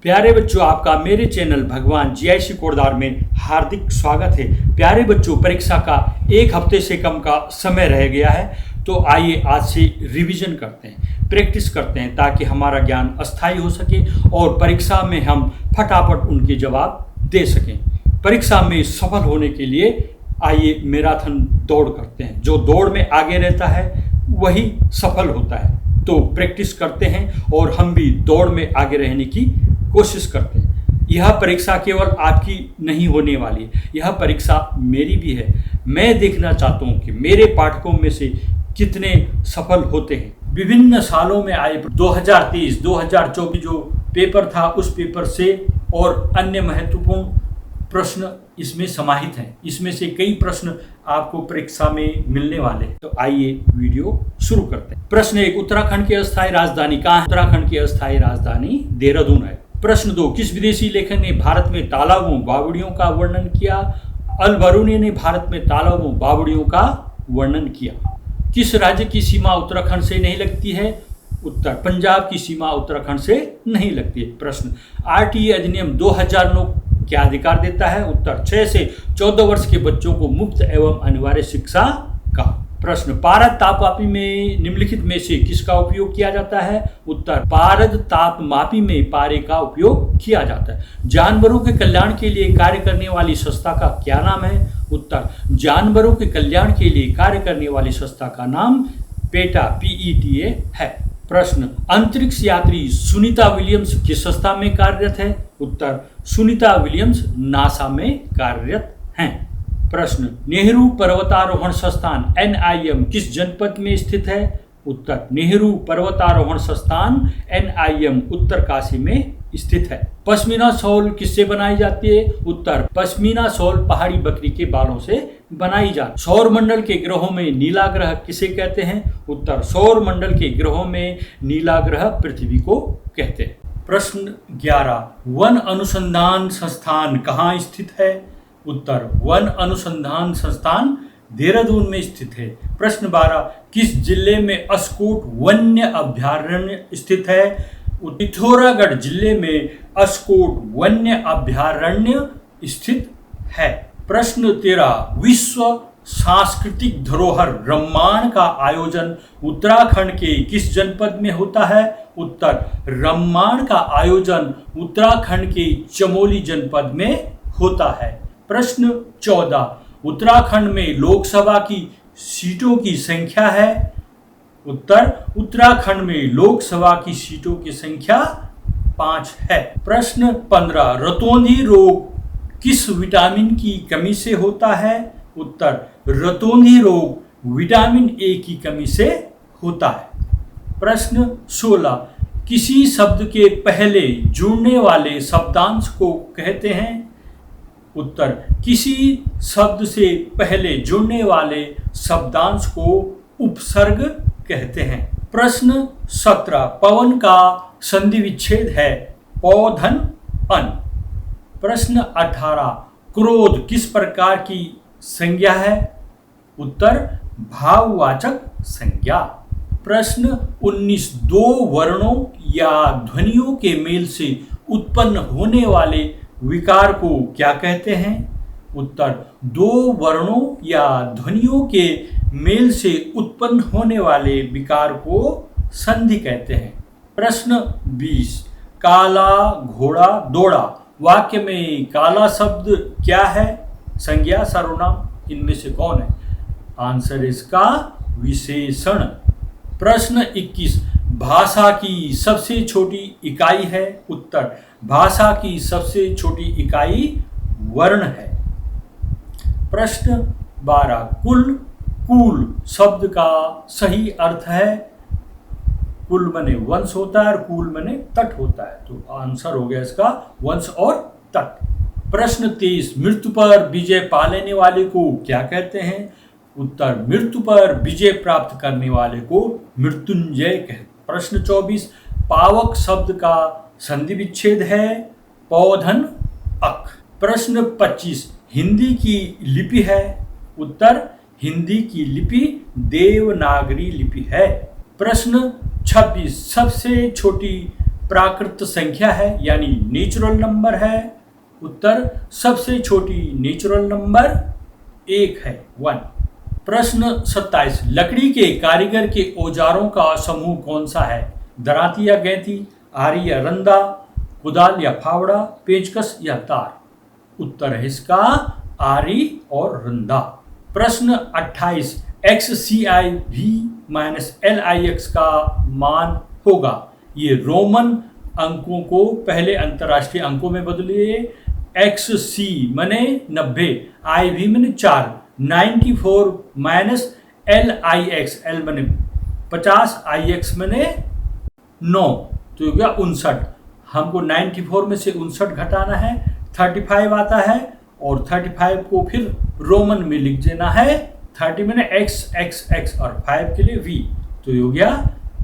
प्यारे बच्चों, आपका मेरे चैनल भगवान जीआईसी कोटद्वार में हार्दिक स्वागत है। प्यारे बच्चों, परीक्षा का एक हफ्ते से कम का समय रह गया है, तो आइए आज से रिवीजन करते हैं, प्रैक्टिस करते हैं, ताकि हमारा ज्ञान अस्थायी हो सके और परीक्षा में हम फटाफट उनके जवाब दे सकें। परीक्षा में सफल होने के लिए आइए मैराथन दौड़ करते हैं। जो दौड़ में आगे रहता है वही सफल होता है। तो प्रैक्टिस करते हैं और हम भी दौड़ में आगे रहने की कोशिश करते हैं। यह परीक्षा केवल आपकी नहीं होने वाली, यह परीक्षा मेरी भी है। मैं देखना चाहता हूँ कि मेरे पाठकों में से कितने सफल होते हैं। विभिन्न सालों में आए 2023, 2024 जो पेपर था उस पेपर से और अन्य महत्वपूर्ण प्रश्न इसमें समाहित हैं। इसमें से कई प्रश्न आपको परीक्षा में मिलने वाले हैं। तो आइए वीडियो शुरू करते हैं। प्रश्न 1, उत्तराखंड की अस्थायी राजधानी कहाँ है? उत्तराखंड की अस्थायी राजधानी देहरादून है। प्रश्न 2, किस विदेशी लेखक ने भारत में तालाबों बावड़ियों का वर्णन किया? अल बरूनी ने भारत में तालाबों बावड़ियों का वर्णन किया। किस राज्य की सीमा उत्तराखंड से नहीं लगती है? उत्तर, पंजाब की सीमा उत्तराखंड से नहीं लगती है। प्रश्न, आरटीई अधिनियम 2009 क्या अधिकार देता है? उत्तर, 6 से 14 वर्ष के बच्चों को मुफ्त एवं अनिवार्य शिक्षा का। प्रश्न, पारद तापमापी में निम्नलिखित में से किसका उपयोग किया जाता है? उत्तर, पारद तापमापी में पारे का उपयोग किया जाता है। जानवरों के कल्याण के लिए कार्य करने वाली संस्था का क्या नाम है? उत्तर, जानवरों के कल्याण के लिए कार्य करने वाली संस्था का नाम पेटा PETA है। प्रश्न, अंतरिक्ष यात्री सुनीता विलियम्स किस संस्था में कार्यरत है? उत्तर, सुनीता विलियम्स नासा में कार्यरत हैं। प्रश्न, नेहरू पर्वतारोहण संस्थान NIM किस जनपद में स्थित है? उत्तर, नेहरू पर्वतारोहण संस्थान NIM उत्तरकाशी में स्थित है। पश्मीना शॉल किससे बनाई जाती है? उत्तर, पश्मीना शॉल पहाड़ी बकरी के बालों से बनाई जाती है। सौर मंडल के ग्रहों में नीला ग्रह किसे कहते हैं? उत्तर, सौर मंडल के ग्रहों में नीला ग्रह पृथ्वी को कहते हैं। प्रश्न 11, वन अनुसंधान संस्थान कहाँ स्थित है? उत्तर, वन अनुसंधान संस्थान देहरादून में स्थित है। प्रश्न 12, किस जिले में अस्कोट वन्य अभयारण्य स्थित है? पिथौरागढ़ जिले में अस्कोट वन्य अभयारण्य स्थित है। प्रश्न 13, विश्व सांस्कृतिक धरोहर रम्माण का आयोजन उत्तराखंड के किस जनपद में होता है? उत्तर, रम्माण का आयोजन उत्तराखंड के चमोली जनपद में होता है। प्रश्न 14, उत्तराखंड में लोकसभा की सीटों की संख्या है? उत्तर, उत्तराखंड में लोकसभा की सीटों की संख्या 5 है। प्रश्न 15, रतौंधी रोग किस विटामिन की कमी से होता है? उत्तर, रतौंधी रोग विटामिन A की कमी से होता है। प्रश्न 16, किसी शब्द के पहले जुड़ने वाले शब्दांश को कहते हैं? उत्तर, किसी शब्द से पहले जुड़ने वाले शब्दांश को उपसर्ग कहते हैं। प्रश्न 17, पवन का संधि विच्छेद है पौधन अन। प्रश्न 18, क्रोध किस प्रकार की संज्ञा है? उत्तर, भाववाचक संज्ञा। प्रश्न 19, दो वर्णों या ध्वनियों के मेल से उत्पन्न होने वाले विकार को क्या कहते हैं? उत्तर, दो वर्णों या ध्वनियों के मेल से उत्पन्न होने वाले विकार को संधि कहते हैं। प्रश्न 20, काला घोड़ा दौड़ा वाक्य में काला शब्द क्या है? संज्ञा, सर्वनाम, इनमें से कौन है? आंसर इसका विशेषण। प्रश्न 21, भाषा की सबसे छोटी इकाई है? उत्तर, भाषा की सबसे छोटी इकाई वर्ण है। प्रश्न 12, कुल शब्द का सही अर्थ है? कुल मने वंश होता है और कुल मने तट होता है, तो आंसर हो गया इसका वंश और तट। प्रश्न 23, मृत्यु पर विजय पा लेने वाले को क्या कहते हैं? उत्तर, मृत्यु पर विजय प्राप्त करने वाले को मृत्युंजय कहते हैं। प्रश्न 24, पावक शब्द का संधि विच्छेद है पौधन अक। प्रश्न 25, हिंदी की लिपि है? उत्तर, हिंदी की लिपि देवनागरी लिपि है। प्रश्न 26, सबसे छोटी प्राकृत संख्या है यानी नेचुरल नंबर है? उत्तर सबसे छोटी नेचुरल नंबर 1 है, 1। प्रश्न 27, लकड़ी के कारीगर के औजारों का समूह कौन सा है? दराती या गैंती, आरी या रंदा, कुदाल या फावड़ा, पेचकस या तार? उत्तर है इसका आरी और रंदा। प्रश्न 28, XCIV माइनस LIX का मान होगा। ये रोमन अंकों को पहले अंतर्राष्ट्रीय अंकों में बदलिए। XC माने 90, IV माने 4, 94 माइनस LIX, L माने 50, IX माने 9, तो हो गया 59। हमको 94 में से 59 घटाना है, 35 आता है और 35 को फिर रोमन में लिख देना है। 30 मैंने XXX और 5 के लिए V, तो ये हो गया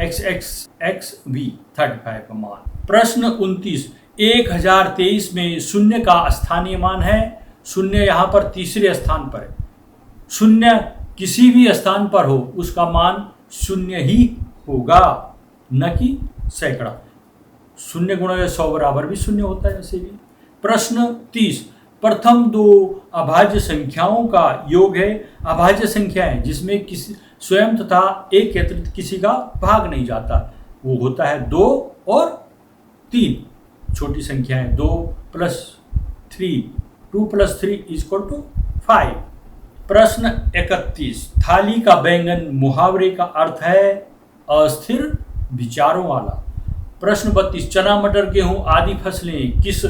XXXV 35 का मान। प्रश्न 29, 1023 में शून्य का स्थानीय मान है। शून्य यहाँ पर तीसरे स्थान पर है। शून्य किसी भी स्थान पर हो उसका मान शून्य ही होगा, न कि सैकड़ा। शून्य गुणा 100 बराबर भी शून्य होता है वैसे भी। प्रश्न 30, प्रथम 2 अभाज्य संख्याओं का योग है। अभाज्य संख्या है जिसमें किसी स्वयं तथा एक के अतिरिक्त किसी का भाग नहीं जाता, वो होता है 2 और 3। छोटी संख्या है 2 + 3, 2 + 3 = 5। प्रश्न 31, थाली का बैंगन मुहावरे का अर्थ है अस्थिर विचारों वाला। प्रश्न 32, चना मटर गेहूं आदि फसलें किस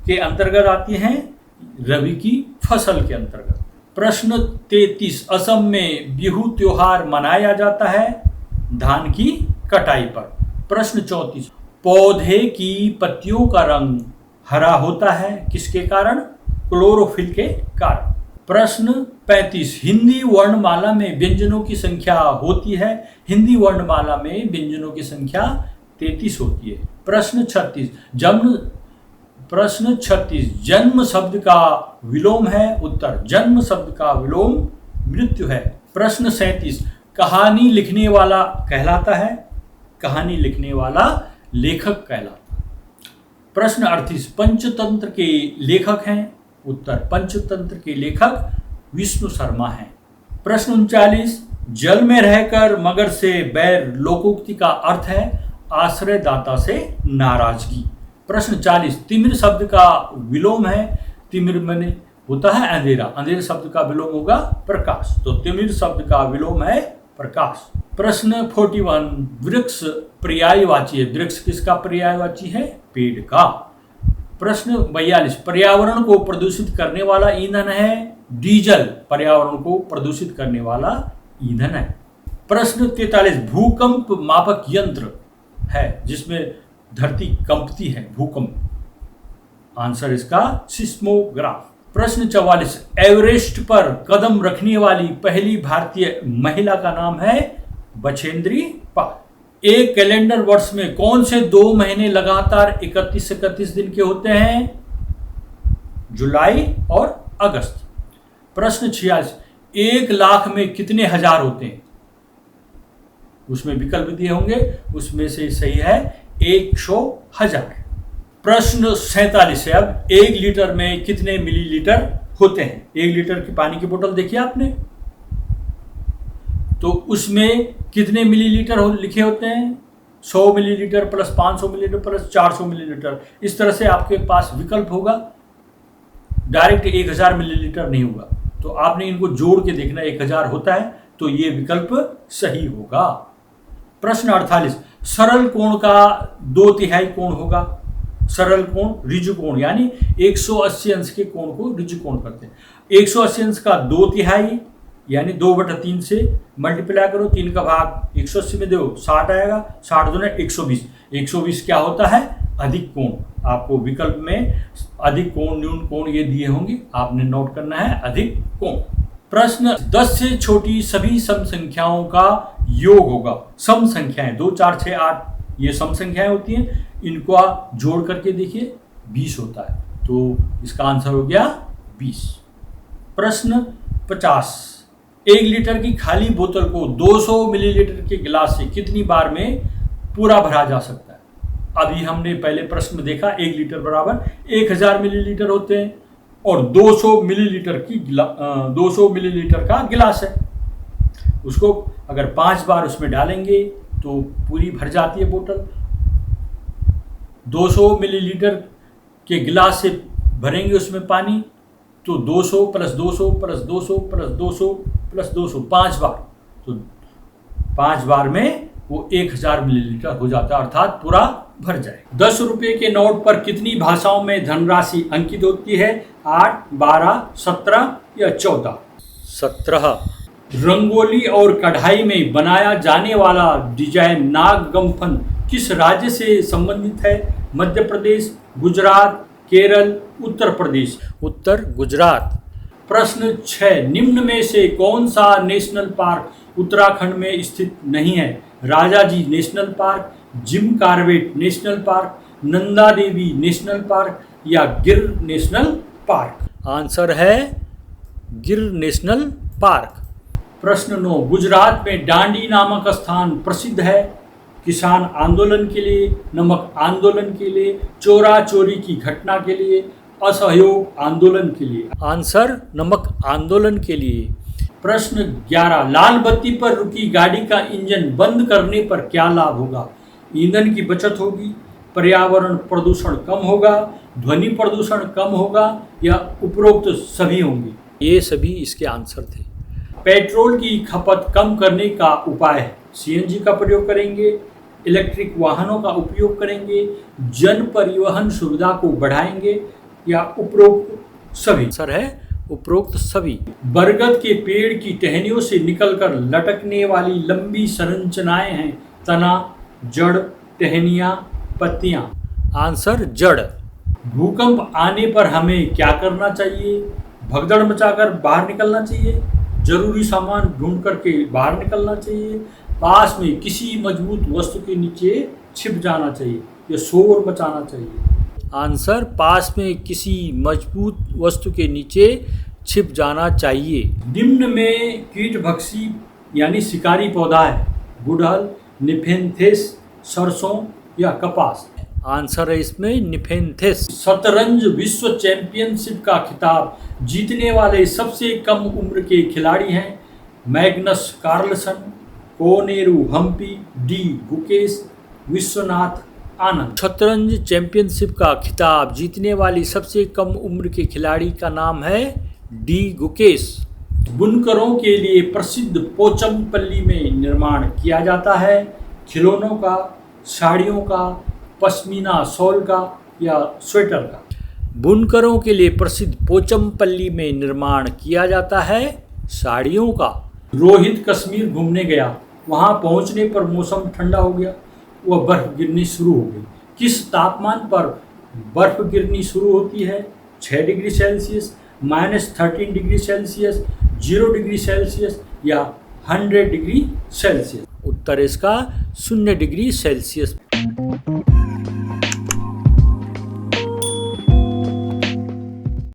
के अंतर्गत आती हैं? रबी की फसल के अंतर्गत। प्रश्न 33, असम में बिहू त्योहार मनाया जाता है धान की कटाई पर। प्रश्न 34, पौधे की पत्तियों का रंग हरा होता है किसके कारण? क्लोरोफिल के कारण। प्रश्न 35, हिंदी वर्णमाला में व्यंजनों की संख्या होती है। हिंदी वर्णमाला में व्यंजनों की संख्या 33 होती है। प्रश्न 36, जन्म शब्द का विलोम है। उत्तर जन्म शब्द का विलोम मृत्यु है। प्रश्न 37, कहानी लिखने वाला कहलाता है। कहानी लिखने वाला लेखक कहलाता है। प्रश्न 38, पंचतंत्र के लेखक हैं। उत्तर पंचतंत्र के लेखक विष्णु शर्मा हैं। प्रश्न 39, जल में रहकर मगर से बैर लोकोक्ति का अर्थ है आश्रयदाता से नाराजगी। प्रश्न 40, तिमिर शब्द का विलोम है। तिमिर माने होता है अंधेरा, अंधेरे शब्द का विलोम होगा प्रकाश, तो तिमिर शब्द का विलोम है प्रकाश। प्रश्न 41, वृक्ष पर्यायवाची है। वृक्ष किसका पर्यायवाची है? पेड़ का। प्रश्न 42, पर्यावरण को प्रदूषित करने वाला ईंधन है डीजल। पर्यावरण को प्रदूषित करने वाला ईंधन है। प्रश्न 43, भूकंप मापक यंत्र है जिसमें धरती कंपती है, भूकंप। आंसर इसका सिस्मोग्राफ। प्रश्न 44, एवरेस्ट पर कदम रखने वाली पहली भारतीय महिला का नाम है बछेंद्री पाल। एक कैलेंडर वर्ष में कौन से 2 महीने लगातार 31 दिन के होते हैं? जुलाई और अगस्त। प्रश्न 46, 1 लाख में कितने हजार होते हैं? उसमें विकल्प दिए होंगे, उसमें से सही है 100,000। प्रश्न 47 है अब, 1 लीटर में कितने मिलीलीटर होते हैं? 1 लीटर की पानी की बोतल देखी आपने, तो उसमें कितने मिलीलीटर लिखे होते हैं? 100 millilitre plus 500 millilitre plus 400 millilitre. इस तरह से आपके पास विकल्प होगा, डायरेक्ट 1000 मिलीलीटर नहीं होगा, तो आपने इनको जोड़ के देखना 1000 होता है, तो ये विकल्प सही होगा। प्रश्न 48, सरल कोण का 2/3 कोण होगा। सरल कोण ऋजु कोण, यानी 180 अंश के कोण को ऋजु कोण करते हैं। 180 अंश का 2/3 यानी 2/3 से मल्टीप्लाई करो, 3 का भाग 180 में दो, 60 आएगा। 60 दूना 120। 120 क्या होता है? अधिक कोण। आपको विकल्प में अधिक कोण, न्यून कोण ये दिए होंगे, आपने नोट करना है अधिक कोण। प्रश्न 10 से छोटी सभी सम संख्याओं का योग होगा। सम संख्याएं 2, 4, 6, 8 ये सम संख्याएं होती हैं, इनको आप जोड़ करके देखिए 20 होता है, तो इसका आंसर हो गया 20। प्रश्न 50, 1 लीटर की खाली बोतल को 200 मिलीलीटर के गिलास से कितनी बार में पूरा भरा जा सकता है? अभी हमने पहले प्रश्न में देखा 1 लीटर बराबर 1000 मिलीलीटर होते हैं और 200 मिलीलीटर का गिलास है। उसको अगर 5 बार उसमें डालेंगे तो पूरी भर जाती है बोतल। 200 मिलीलीटर के गिलास से भरेंगे उसमें पानी तो 200 + 200 + 200 + 200 + 200 5 बार, तो 5 बार में वो 1000 मिलीलीटर हो जाता है, अर्थात पूरा भर जाए। 10 रुपये के नोट पर कितनी भाषाओं में धनराशि अंकित होती है? 8, 12, 17 या 14? 17। रंगोली और कढ़ाई में बनाया जाने वाला डिजाइन नागगंफन किस राज्य से संबंधित है? मध्य प्रदेश, गुजरात, केरल, उत्तर प्रदेश? उत्तर गुजरात। प्रश्न 6, निम्न में से कौन सा नेशनल पार्क उत्तराखंड में स्थित नहीं है? Rajaji national park, Jim Corbett national park, Nanda Devi national park या गिर नेशनल पार्क? आंसर है गिर नेशनल पार्क। प्रश्न 9, गुजरात में डांडी नामक स्थान प्रसिद्ध है? किसान आंदोलन के लिए, नमक आंदोलन के लिए, चोरा चोरी की घटना के लिए, असहयोग आंदोलन के लिए? आंसर नमक आंदोलन के लिए। प्रश्न 11, लाल बत्ती पर रुकी गाड़ी का इंजन बंद करने पर क्या लाभ होगा? ईंधन की बचत होगी, पर्यावरण प्रदूषण कम होगा, ध्वनि प्रदूषण कम होगा या उपरोक्त सभी होंगे? ये सभी इसके आंसर थे। पेट्रोल की खपत कम करने का उपाय है? सीएनजी का प्रयोग करेंगे, इलेक्ट्रिक वाहनों का उपयोग करेंगे, जन परिवहन सुविधा को बढ़ाएंगे या उपरोक्त सभी? आंसर है उपरोक्त सभी। बरगद के पेड़ की टहनियों से निकलकर लटकने वाली लंबी संरचनाएं हैं तना, जड़, टहनियां, पत्तियां? आंसर जड़। भूकंप आने पर हमें क्या करना चाहिए? भगदड़ मचाकर बाहर निकलना चाहिए, जरूरी सामान ढूंढ करके बाहर निकलना चाहिए, पास में किसी मजबूत वस्तु के नीचे छिप जाना चाहिए या शोर मचाना चाहिए? आंसर पास में किसी मजबूत वस्तु के नीचे छिप जाना चाहिए। निम्न में कीटभक्षी यानी शिकारी पौधा है? गुड़हल, निफेंथेस, सरसों या कपास? आंसर है इसमें निफेंथेस। शतरंज विश्व चैंपियनशिप का खिताब जीतने वाले सबसे कम उम्र के खिलाड़ी हैं? Magnus Carlsen, Koneru Humpy, D Gukesh, Viswanathan Anand? शतरंज चैंपियनशिप का खिताब जीतने वाली सबसे कम उम्र के खिलाड़ी का नाम है डी गुकेश। बुनकरों के लिए प्रसिद्ध पोचमपल्ली में निर्माण किया जाता है? खिलौनों का, साड़ियों का, पश्मीना शॉल का या स्वेटर का? बुनकरों के लिए प्रसिद्ध पोचमपल्ली में निर्माण किया जाता है साड़ियों का। रोहित कश्मीर घूमने गया, वहां पहुंचने पर मौसम ठंडा हो गया, वह बर्फ गिरनी शुरू हो गई। किस तापमान पर बर्फ गिरनी शुरू होती है? 6 degree Celsius, -13 degree Celsius, 0 degree Celsius या 100 डिग्री सेल्सियस? उत्तर इसका 0 डिग्री सेल्सियस।